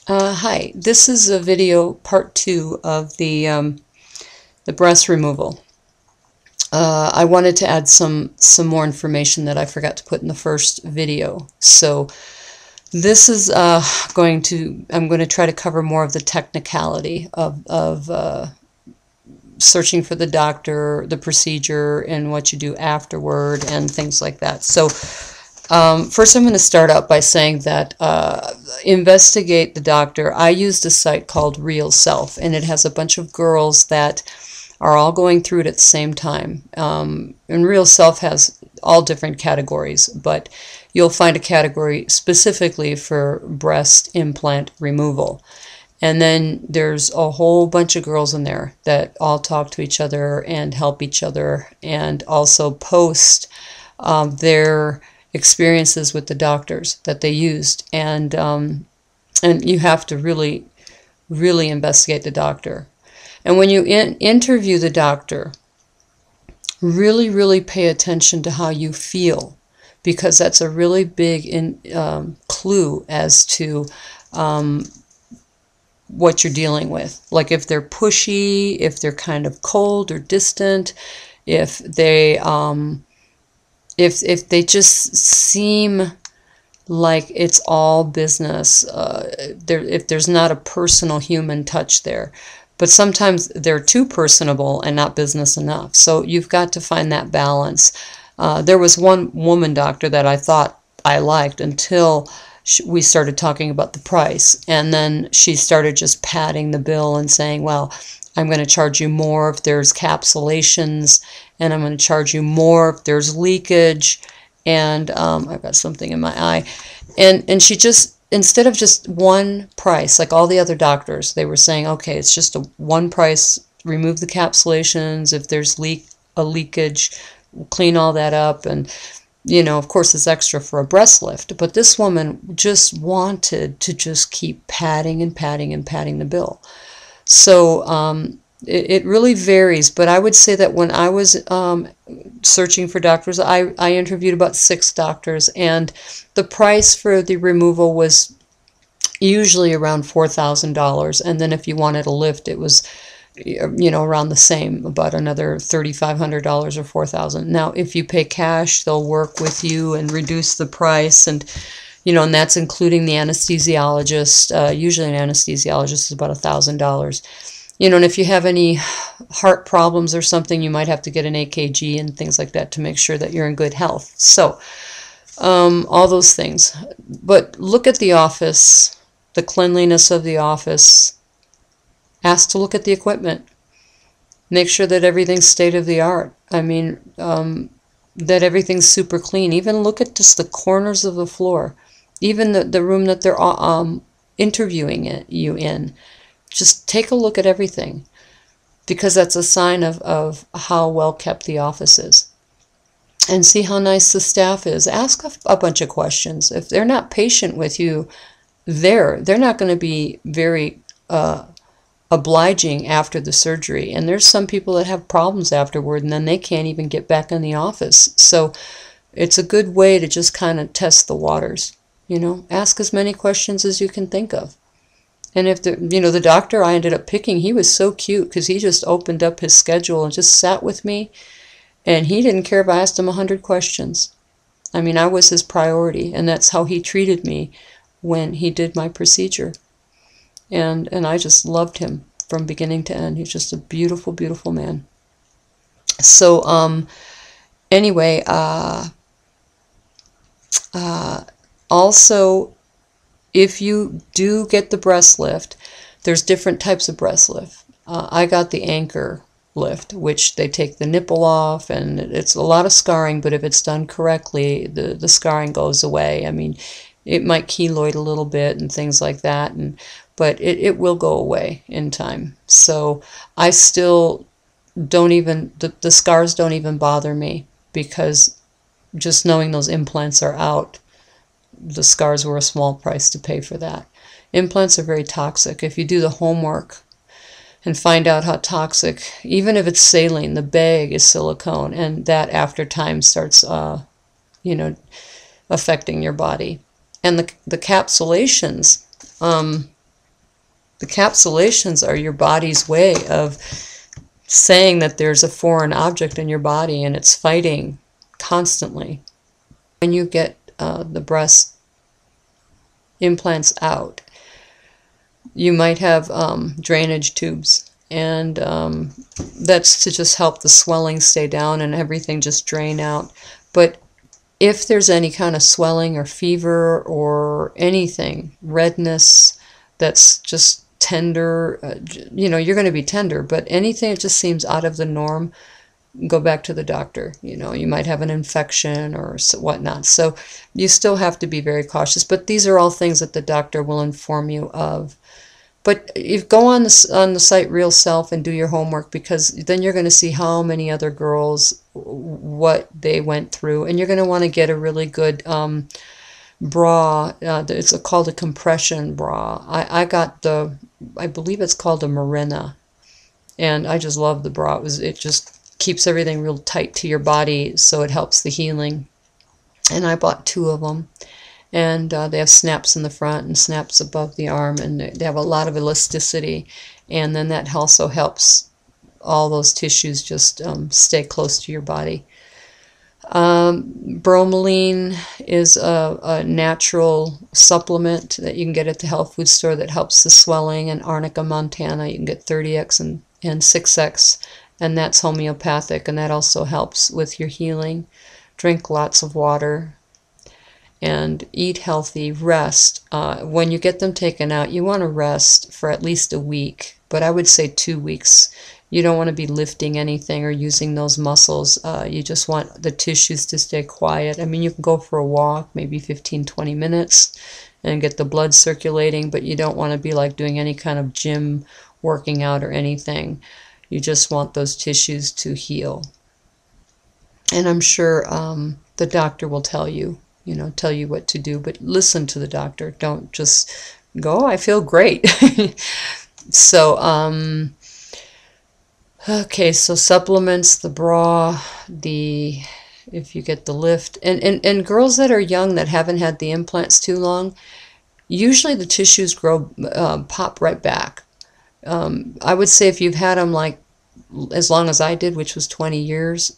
Hi, this is a video part 2 of the breast removal. I wanted to add some more information that I forgot to put in the first video. So this is I'm going to try to cover more of the technicality of searching for the doctor, the procedure, and what you do afterward, and things like that. So first I'm going to start out by saying that investigate the doctor. I used a site called RealSelf, and it has a bunch of girls that are all going through it at the same time. And RealSelf has all different categories, but you'll find a category specifically for breast implant removal. And then there's a whole bunch of girls in there that all talk to each other and help each other, and also post their experiences with the doctors that they used. And you have to really investigate the doctor. And when you interview the doctor, really pay attention to how you feel, because that's a really big clue as to what you're dealing with. Like if they're pushy, if they're kind of cold or distant, if they if they just seem like it's all business, if there's not a personal human touch there. But sometimes they're too personable and not business enough. So you've got to find that balance. There was one woman doctor that I thought I liked until we started talking about the price. And then she started just padding the bill and saying, well, I'm going to charge you more if there's capsulations, and I'm going to charge you more if there's leakage, and I've got something in my eye. And she just, instead of just one price, like all the other doctors, they were saying, okay, it's just a one price, remove the capsulations, if there's a leakage, we'll clean all that up, and you know, of course it's extra for a breast lift. But this woman just wanted to just keep padding and padding and padding the bill. So it really varies, but I would say that when I was searching for doctors, I interviewed about 6 doctors, and the price for the removal was usually around $4,000, and then if you wanted a lift, it was, you know, around the same, about another $3,500 or $4,000. Now, if you pay cash, they'll work with you and reduce the price, and you know, and that's including the anesthesiologist. Usually an anesthesiologist is about $1,000. You know, and if you have any heart problems or something, you might have to get an AKG and things like that to make sure that you're in good health. So, all those things. But look at the office, the cleanliness of the office. Ask to look at the equipment. Make sure that everything's state of the art. I mean, that everything's super clean. Even look at just the corners of the floor. Even the room that they're interviewing you in. Just take a look at everything, because that's a sign of how well kept the office is. And see how nice the staff is. Ask a bunch of questions. If they're not patient with you, they're not going to be very obliging after the surgery. And there's some people that have problems afterward, and then they can't even get back in the office. So it's a good way to just kind of test the waters. You know, ask as many questions as you can think of. And if the doctor I ended up picking, he was so cute, because he just opened up his schedule and just sat with me, and he didn't care if I asked him 100 questions. I mean, I was his priority, and that's how he treated me when he did my procedure. And I just loved him from beginning to end. He's just a beautiful, beautiful man. So anyway, also, if you do get the breast lift, there's different types of breast lift. I got the anchor lift, which they take the nipple off, and it's a lot of scarring, but if it's done correctly, the scarring goes away. I mean, it might keloid a little bit and things like that, but it will go away in time. So I still don't even, the scars don't even bother me, because just knowing those implants are out, the scars were a small price to pay for that. Implants are very toxic. If you do the homework and find out how toxic, even if it's saline, the bag is silicone, and that after time starts, you know, affecting your body. And the capsulations, The capsulations are your body's way of saying that there's a foreign object in your body and it's fighting constantly. When you get the breast implants out, you might have drainage tubes, and that's to just help the swelling stay down and everything just drain out. But if there's any kind of swelling or fever or anything, redness that's just tender, you know, you're going to be tender, but anything that just seems out of the norm, go back to the doctor. You know, you might have an infection or whatnot. So you still have to be very cautious. But these are all things that the doctor will inform you of. But you go on the site RealSelf and do your homework, because then you're going to see how many other girls, what they went through, and you're going to want to get a really good bra. It's called a compression bra. I got I believe it's called a Marina, and I just love the bra. It just keeps everything real tight to your body, so it helps the healing. And I bought 2 of them. And they have snaps in the front and snaps above the arm, and they have a lot of elasticity, and then that also helps all those tissues just stay close to your body. Bromelain is a natural supplement that you can get at the health food store that helps the swelling. In Arnica, Montana, you can get 30X and 6X, and that's homeopathic, and that also helps with your healing. Drink lots of water. And eat healthy, rest. When you get them taken out, you want to rest for at least a week, but I would say 2 weeks. You don't want to be lifting anything or using those muscles. You just want the tissues to stay quiet. I mean, you can go for a walk, maybe 15-20 minutes, and get the blood circulating, but you don't want to be like doing any kind of gym working out or anything. You just want those tissues to heal. And I'm sure the doctor will tell you what to do, but listen to the doctor. Don't just go, I feel great. So, okay, so supplements, the bra, if you get the lift, and girls that are young that haven't had the implants too long, usually the tissues pop right back. I would say if you've had them like as long as I did, which was 20 years,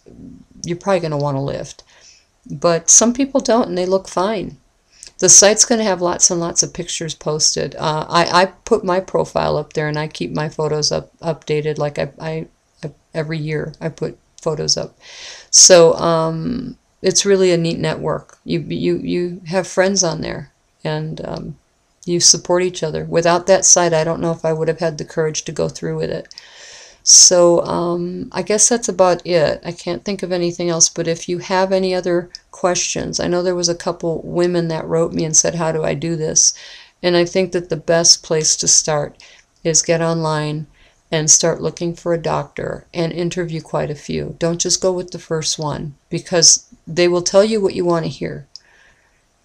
you're probably going to want to lift. But some people don't, and they look fine. The site's going to have lots and lots of pictures posted. I put my profile up there, and I keep my photos updated. Like I every year I put photos up. So it's really a neat network. You have friends on there, and you support each other. Without that site, I don't know if I would have had the courage to go through with it. So I guess that's about it. I can't think of anything else, but if you have any other questions, I know there was a couple women that wrote me and said, how do I do this? And I think that the best place to start is get online and start looking for a doctor and interview quite a few. Don't just go with the first one, because they will tell you what you want to hear.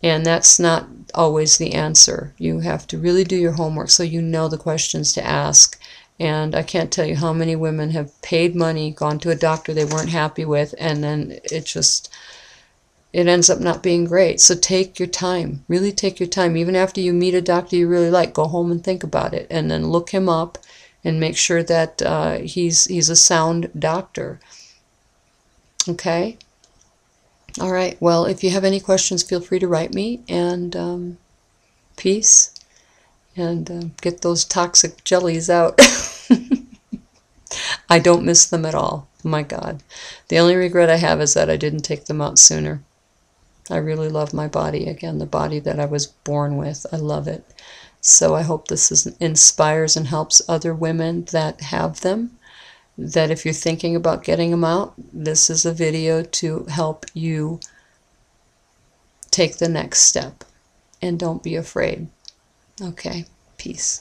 And that's not always the answer. You have to really do your homework so you know the questions to ask. And I can't tell you how many women have paid money, gone to a doctor they weren't happy with, and then it ends up not being great. So take your time. Really take your time. Even after you meet a doctor you really like, go home and think about it, and then look him up and make sure that he's a sound doctor. Okay? All right. Well, if you have any questions, feel free to write me, and peace. And get those toxic jellies out. I don't miss them at all. My God. The only regret I have is that I didn't take them out sooner. I really love my body. Again, the body that I was born with. I love it. So I hope this inspires and helps other women that have them. That if you're thinking about getting them out, this is a video to help you take the next step. And don't be afraid. Okay, peace.